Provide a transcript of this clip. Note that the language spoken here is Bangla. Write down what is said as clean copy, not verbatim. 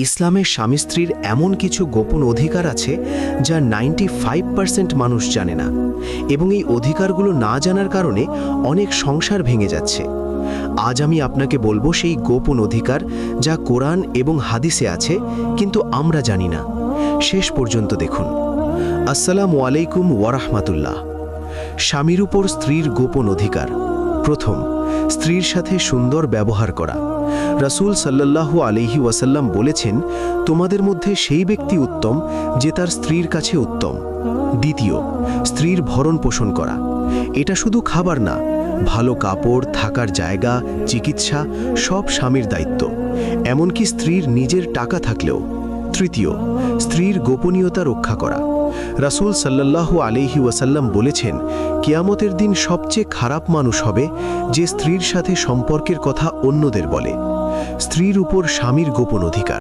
ইসলামে স্বামী স্ত্রীর এমন কিছু গোপন অধিকার আছে যা 95% মানুষ জানে না, এবং এই অধিকারগুলো না জানার কারণে অনেক সংসার ভেঙে যাচ্ছে। আজ আমি আপনাকে বলবো সেই গোপন অধিকার যা কোরআন এবং হাদিসে আছে, কিন্তু আমরা জানি না। শেষ পর্যন্ত দেখুন। আসসালামু আলাইকুম ওয়ারাহমাতুল্লাহ। স্বামীর উপর স্ত্রীর গোপন অধিকার। প্রথম, স্ত্রীর সাথে সুন্দর ব্যবহার করা। রাসূল সাল্লাল্লাহু আলাইহি ওয়াসাল্লাম বলেছেন, তোমাদের মধ্যে সেই ব্যক্তি উত্তম যে তার স্ত্রীর কাছে উত্তম। দ্বিতীয়, স্ত্রীর ভরণ পোষণ করা। এটা শুধু খাবার না, ভালো কাপড়, থাকার জায়গা, চিকিৎসা সব স্বামীর দায়িত্ব, এমনকি স্ত্রীর নিজের টাকা থাকলেও। তৃতীয়, স্ত্রীর গোপনীয়তা রক্ষা করা। রাসূল সাল্লাল্লাহু আলাইহি ওয়াসাল্লাম বলেছেন, কিয়ামতের দিন সবচেয়ে খারাপ মানুষ হবে যে স্ত্রীর সাথে সম্পর্কের কথা অন্যদের বলে। স্ত্রীর উপর স্বামীর গোপন অধিকার।